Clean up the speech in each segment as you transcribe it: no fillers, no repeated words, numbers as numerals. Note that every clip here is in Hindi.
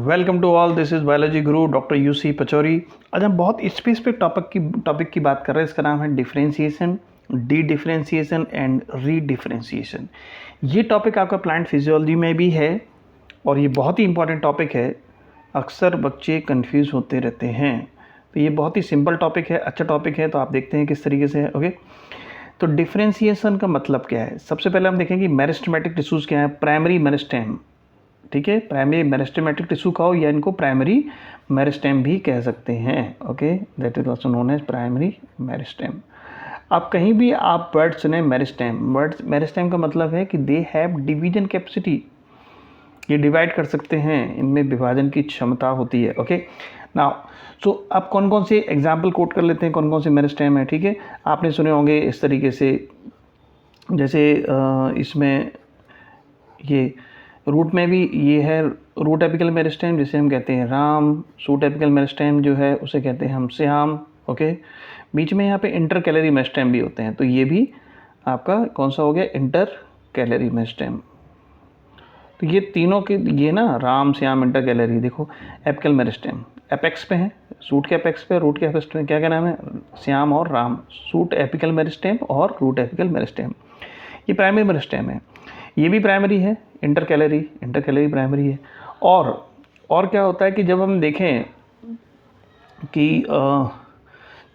Welcome to all, this is biology Guru doctor UC Pachauri. आज हम बहुत स्पेसिफिक टॉपिक की बात कर रहे हैं। इसका नाम है differentiation, D differentiation and re differentiation. ये टॉपिक आपका प्लांट फिजियोलॉजी में भी है और ये बहुत ही इंपॉर्टेंट टॉपिक है। अक्सर बच्चे कंफ्यूज होते रहते हैं, तो ये बहुत ही सिंपल टॉपिक है, अच्छा टॉपिक है। तो आप देखते हैं किस तरीके से है। ओके, तो डिफरेंशिएशन का मतलब क्या है। सबसे पहले हम देखेंगे मेरिस्टेमेटिक टिश्यूज़ क्या है। प्राइमरी मेरिस्टेम, ठीक है, प्राइमरी मेरिस्टेमेटिक टिश्यू कहो या इनको प्राइमरी मेरिस्टेम भी कह सकते हैं। Okay, that is also known as primary meristem. आप कहीं भी आप वर्ड सुने मेरिस्टेम, वर्ड मेरिस्टेम का मतलब है कि दे हैव डिवीजन कैपेसिटी, ये डिवाइड कर सकते हैं, इनमें विभाजन की क्षमता होती है। ओके नाउ, सो आप कौन कौन से एग्जाम्पल कोट कर लेते हैं, कौन कौन से मेरिस्टेम है। ठीक है, आपने सुने होंगे इस तरीके से, जैसे इसमें ये रूट में भी ये है रूट एपिकल मेरिस्टेम, जिसे हम कहते हैं राम। शूट एपिकल मेरिस्टेम जो है उसे कहते हैं हम श्याम। ओके, बीच में यहाँ पे इंटर कैलरी मेरिस्टेम भी होते हैं, तो ये भी आपका कौन सा हो गया, इंटर कैलरी मेरिस्टेम। तो ये तीनों के, ये ना राम श्याम इंटर कैलरी, देखो एपिकल मेरिस्टेम एपेक्स पे है, शूट के एपेक्स पे, रूट के एपेक्स पे क्या क्या नाम है, श्याम और राम। शूट एपिकल मेरिस्टेम और रूट एपिकल मेरिस्टेम, ये प्राइमरी मेरिस्टेम है। ये भी प्राइमरी है, इंटर कैलरी प्राइमरी है। और क्या होता है कि जब हम देखें कि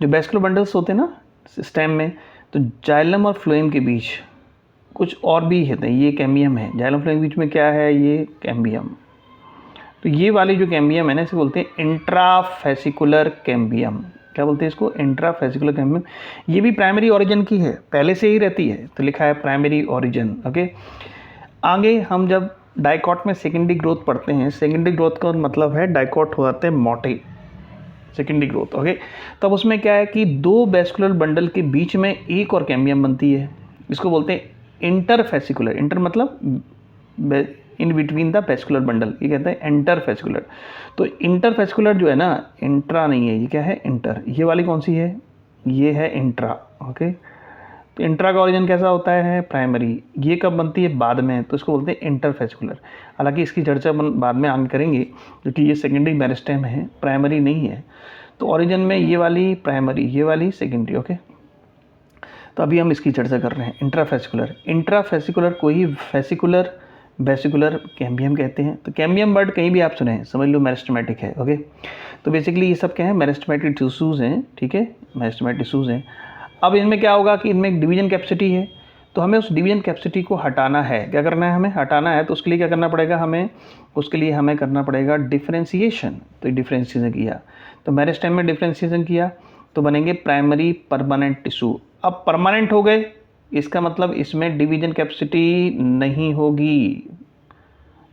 जो वेस्कुलर बंडल्स होते हैं ना स्टेम में, तो जाइलम और फ्लोएम के बीच कुछ और भी होते हैं, ये कैम्बियम है। जाइलम फ्लोएम के बीच में क्या है, ये कैम्बियम। तो ये वाली जो कैम्बियम है ना, इसे बोलते हैं इंट्राफेसिकुलर कैम्बियम। क्या बोलते हैं इसको, इंट्राफेसिकुलर कैम्बियम। ये भी प्राइमरी ओरिजिन की है, पहले से ही रहती है, तो लिखा है प्राइमरी ओरिजिन। ओके, आगे हम जब डाइकॉट में सेकेंडरी ग्रोथ पढ़ते हैं, सेकेंडरी ग्रोथ का मतलब है डाइकॉट हो जाते हैं मोटे, सेकेंडरी ग्रोथ। ओके, तब उसमें क्या है कि दो वेस्कुलर बंडल के बीच में एक और कैम्बियम बनती है, इसको बोलते हैं इंटरफेसिकुलर। इंटर मतलब in between the vascular bundle, ये कहते हैं इंटरफेसिकुलर। तो इंटरफेसिकुलर जो है ना, इंट्रा नहीं है, ये क्या है, इंटर। ये वाली कौन सी है, ये है इंट्रा। ओके, तो इंट्रा का ओरिजिन कैसा होता है, प्राइमरी। ये कब बनती है, बाद में, तो इसको बोलते हैं इंटरफेसिकुलर। हालांकि इसकी चर्चा बाद में आगे करेंगे, क्योंकि ये सेकेंडरी मेरिस्टेम है, प्राइमरी नहीं है। तो ओरिजिन में ये वाली प्राइमरी, ये वाली सेकेंडरी। ओके, तो अभी हम इसकी चर्चा कर रहे हैं। इंट्राफेसिकुलर को ही फेसिकुलर वेसिकुलर कैम्बियम कहते हैं। तो कैम्बियम वर्ड कहीं भी आप सुने, समझ लो मेरिस्टेमेटिक है। ओके, तो बेसिकली ये सब क्या है, मेरिस्टेमेटिक टिश्यूज़ हैं। ठीक है, मेरिस्टेमेटिक टिश्यूज़ हैं। अब इनमें क्या होगा कि इनमें एक डिवीजन कैपेसिटी है, तो हमें उस डिवीजन कैपेसिटी को हटाना है। क्या करना है, हमें हटाना है। तो उसके लिए क्या करना पड़ेगा, उसके लिए हमें करना पड़ेगा डिफरेंशिएशन। तो डिफरेंशिएशन किया, तो मेरिस्टेम में डिफरेंशिएशन किया, तो बनेंगे प्राइमरी परमानेंट टिश्यू। अब परमानेंट हो गए, इसका मतलब इसमें डिवीजन कैपेसिटी नहीं होगी।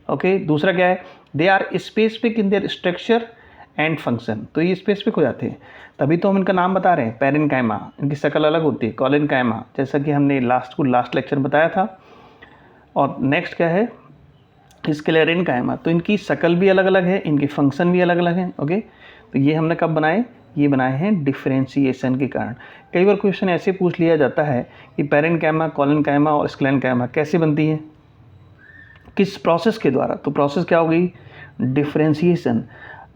ओके, दूसरा क्या है, they are specific in their structure and function. तो ये स्पेसिफिक हो जाते हैं, तभी तो हम इनका नाम बता रहे हैं। पैरेन्काइमा, इनकी शक्ल अलग होती है। कॉलेनकाइमा, जैसा कि हमने लास्ट लेक्चर बताया था। और नेक्स्ट क्या है, स्क्लेरेनकाइमा। तो इनकी शक्ल भी अलग अलग है, इनके फंक्शन भी अलग अलग हैं। ओके, तो ये हमने कब बनाए, ये बनाए हैं डिफरेंशिएशन के कारण। कई बार क्वेश्चन ऐसे पूछ लिया जाता है कि पैरेन्काइमा, कॉलेनकाइमा और स्क्लेरेनकाइमा कैसे बनती है, किस प्रोसेस के द्वारा। तो प्रोसेस क्या होगी, डिफरेंशिएशन।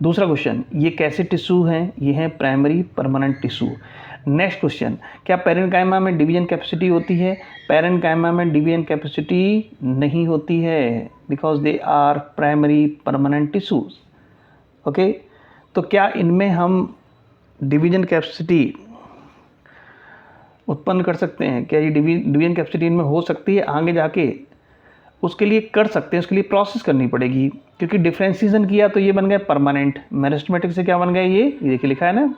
दूसरा क्वेश्चन, ये कैसे टिश्यू हैं, ये हैं primary permanent tissue. Next question, क्या पैरेन्काइमा में डिवीजन कैपेसिटी होती है। पैरेन्काइमा में डिवीजन कैपेसिटी नहीं होती है, because they are primary permanent tissues. Okay, तो क्या इनमें हम डिवीजन कैपेसिटी उत्पन्न कर सकते हैं, क्या ये डिवीजन कैपेसिटी इनमें हो सकती है आगे जाके, उसके लिए कर सकते हैं। उसके लिए प्रोसेस करनी पड़ेगी, क्योंकि डिफरेंशिएशन किया तो ये बन गया परमानेंट। मेरिस्टेमेटिक से क्या बन गया, ये देखिए लिखा है ना,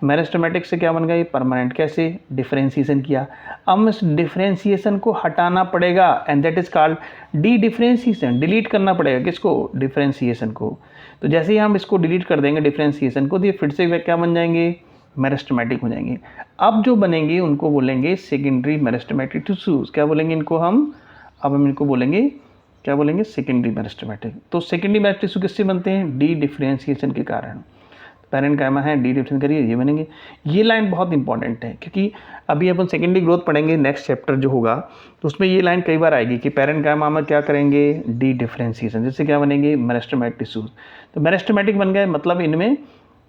मेरिस्टेमेटिक से क्या बन गया, ये परमानेंट। कैसे, डिफरेंशिएशन किया। अब इस डिफरेंशिएशन को हटाना पड़ेगा, and that is called D differentiation. Delete करना पड़ेगा किसको, डिफरेंशिएशन को। तो जैसे ही हम इसको डिलीट कर देंगे डिफरेंशिएशन को, तो ये फिर से क्या बन जाएंगे, मेरिस्टेमेटिक हो जाएंगे। अब जो बनेंगे उनको बोलेंगे सेकेंडरी मेरिस्टेमेटिक टिश्यूज। क्या बोलेंगे इनको अब हम इनको बोलेंगे, क्या बोलेंगे, सेकेंडरी मेरिस्टेमेटिक। तो सेकेंडरी मेरिस्टेमेटिक टिश्यू किससे बनते हैं, डी डिफरेंशिएशन के कारण। पैरेनकाइमा है, डी डिफरेंस करिए, ये बनेंगे। ये लाइन बहुत इंपॉर्टेंट है क्योंकि अभी अपन सेकेंडरी ग्रोथ पढ़ेंगे नेक्स्ट चैप्टर जो होगा, तो उसमें ये लाइन कई बार आएगी कि पैरेनकाइमा में क्या करेंगे, डी डिफरेंशिएशन, जिससे क्या बनेंगे, मेरिस्टेमेटिक टिश्यूज। तो मेरिस्टेमेटिक बन गए, मतलब इनमें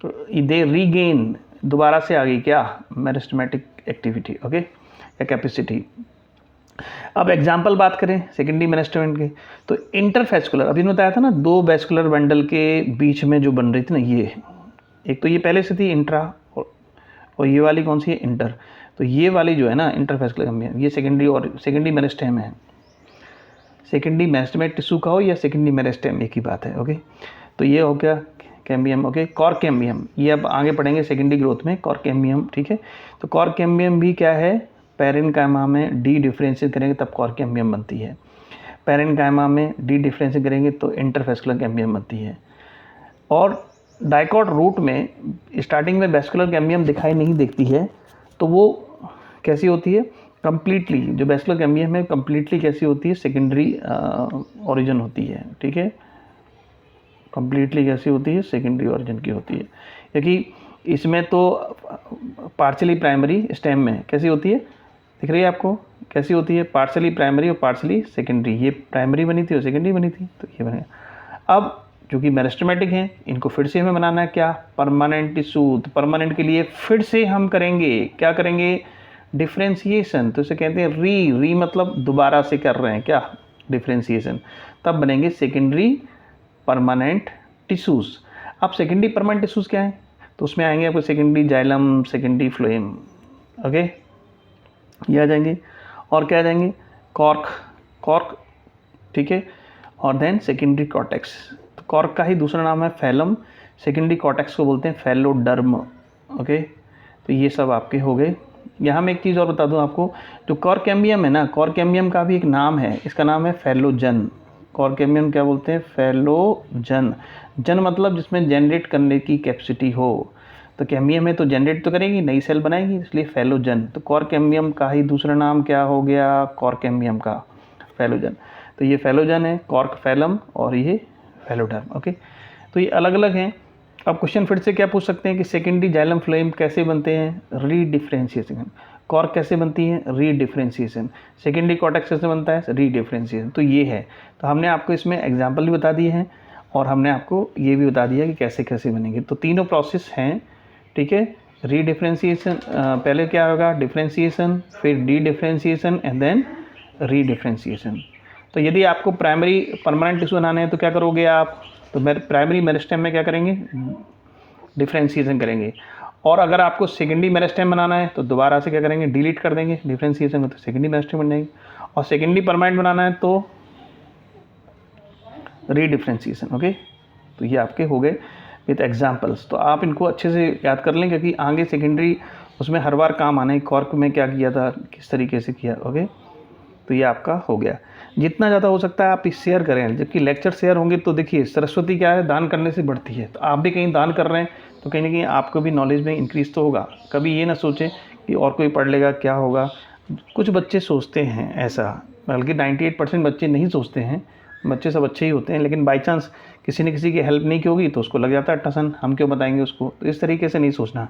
दे रीगेन, दोबारा से आ गई क्या, मेरिस्टेमेटिक एक्टिविटी, ओके, या कैपेसिटी। अब एग्जाम्पल बात करें सेकेंडरी मेरिस्टेम के, तो इंटरफेस्कुलर, अभी बताया था ना, दो वेस्कुलर बंडल के बीच में जो बन रही थी ना, ये एक तो ये पहले से थी इंट्रा, और ये वाली कौन सी है, इंटर। तो ये वाली जो है ना इंटरफेस्कुलर कैम्बियम, ये सेकेंडरी और सेकेंडरी मेरिस्टेम है। सेकेंडरी मेरिस्टेमेटिक टिश्यू का हो या सेकेंडरी मेरिस्टेम, एक ही बात है, ओके। तो ये हो गया कैम्बियम, ओके। कॉर्क कैम्बियम, ये अब आगे पढ़ेंगे सेकेंडरी ग्रोथ में, कॉर्क कैम्बियम, ठीक है। तो कॉर्क कैम्बियम भी क्या है, पैरेनकाइमा में डी डिफरेंशिएट करेंगे तब कॉर्क कैम्बियम बनती है। पैरेनकाइमा में डी डिफरेंशिएट करेंगे तो इंटरफेस्कुलर कैम्बियम बनती है। और डाइकॉट रूट में स्टार्टिंग में वेस्कुलर कैम्बियम दिखाई नहीं देती है, तो वो कैसी होती है, कम्प्लीटली, जो वेस्कुलर कैम्बियम है कम्प्लीटली कैसी होती है, सेकेंडरी ओरिजिन होती है, ठीक है। कम्प्लीटली कैसी होती है, सेकेंडरी ओरिजिन की होती है, क्योंकि इसमें तो पार्शली प्राइमरी, स्टेम में कैसी होती है, दिख रही है आपको, कैसी होती है, पार्शली प्राइमरी और पार्शली सेकेंडरी। ये प्राइमरी बनी थी और सेकेंडरी बनी थी, तो ये बनेगा। अब चूँकि मेरिस्टेमेटिक हैं, इनको फिर से हमें बनाना है क्या, परमानेंट टिश्यू। तो परमानेंट के लिए फिर से हम करेंगे, क्या करेंगे, डिफ्रेंशिएशन। तो इसे कहते हैं री मतलब दोबारा से कर रहे हैं क्या, डिफ्रेंशिएशन, तब बनेंगे सेकेंडरी परमानेंट टिश्यूज़। अब सेकेंडरी परमानेंट टिश्यूज़ क्या है, तो उसमें आएंगे आपको secondary xylem, secondary phloem, okay, ये आ जाएंगे। और क्या आ जाएंगे, कॉर्क, ठीक है। और देन सेकेंडरी कॉर्टेक्स। तो कॉर्क का ही दूसरा नाम है फैलम, सेकेंडरी कॉर्टेक्स को बोलते हैं फैलोडर्म, ओके। तो ये सब आपके हो गए। यहाँ मैं एक चीज़ और बता दूँ आपको, जो कॉर्क कैम्बियम है ना, कॉर्क कैम्बियम का भी एक नाम है, इसका नाम है फैलोजन। कॉर्क कैम्बियम क्या बोलते हैं, फैलोजन। जन मतलब जिसमें जनरेट करने की कैपेसिटी हो, तो कैम्बियम है तो जनरेट तो करेगी, नई सेल बनाएगी, इसलिए फैलोजन। तो कॉर्क कैम्बियम का ही दूसरा नाम क्या हो गया, कॉर्क कैम्बियम का फैलोजन। तो ये फैलोजन है, कॉर्क फैलम, और ये फैलोडर्म, ओके। तो ये अलग अलग हैं। अब क्वेश्चन फिर से क्या पूछ सकते हैं कि सेकेंडरी जाइलम फ्लोएम कैसे बनते हैं, रीडिफ्रेंशिएशन। कॉर्क कैसे बनती है, रीडिफ्रेंशिएशन। सेकेंडरी कॉर्टेक्स कैसे बनता है, रीडिफ्रेंशिएशन। तो ये है, तो हमने आपको इसमें एग्जाम्पल भी बता दिए हैं और हमने आपको ये भी बता दिया कि कैसे कैसे बनेंगे। तो तीनों प्रोसेस हैं, ठीक है। रीडिफ्रेंशिएशन, पहले क्या होगा, डिफ्रेंशिएशन, फिर dedifferentiation and then redifferentiation. तो यदि आपको प्राइमरी परमानेंट टिश्यू बनाने हैं तो क्या करोगे आप, तो प्राइमरी मेरिस्टेम में क्या करेंगे, डिफ्रेंशिएशन करेंगे। और अगर आपको सेकेंडरी मेरिस्टेम बनाना है तो दोबारा से क्या करेंगे, डिलीट कर देंगे डिफ्रेंशिएशन में, तो सेकेंडरी मेरिस्टेम बन जाएगी। और सेकेंडरी परमानेंट बनाना है तो रीडिफ्रेंशिएशन, ओके। तो ये आपके हो गए विथ एग्जाम्पल्स। तो आप इनको अच्छे से याद कर लें क्योंकि आगे सेकेंडरी उसमें हर बार काम आना है, कॉर्क में क्या किया था, किस तरीके से किया, ओके। तो ये आपका हो गया। जितना ज़्यादा हो सकता है आप इस शेयर करें, जबकि लेक्चर शेयर होंगे तो देखिए सरस्वती क्या है, दान करने से बढ़ती है। तो आप भी कहीं दान कर रहे हैं तो कहीं ना कहीं आपको भी नॉलेज में इंक्रीज़ तो होगा। कभी ये ना सोचें कि और कोई पढ़ लेगा क्या होगा। कुछ बच्चे सोचते हैं ऐसा, बल्कि 98% बच्चे नहीं सोचते हैं, बच्चे सब अच्छे ही होते हैं, लेकिन बाई चांस किसी ने किसी की हेल्प नहीं की होगी तो उसको लग जाता है टसन, हम क्यों बताएंगे उसको। तो इस तरीके से नहीं सोचना,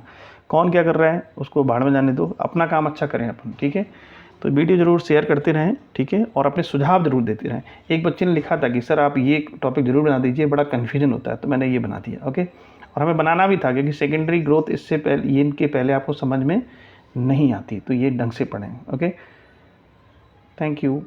कौन क्या कर रहा है उसको भाड़ में जाने दो, अपना काम अच्छा करें अपन, ठीक है। तो वीडियो ज़रूर शेयर करते रहें, ठीक है, और अपने सुझाव ज़रूर देते रहें। एक बच्चे ने लिखा था कि सर आप ये टॉपिक ज़रूर बना दीजिए, बड़ा कन्फ्यूजन होता है, तो मैंने ये बना दिया, ओके। और हमें बनाना भी था क्योंकि सेकेंडरी ग्रोथ इससे पहले, ये इनके पहले आपको समझ में नहीं आती, तो ये ढंग से पढ़ें, ओके। Thank you.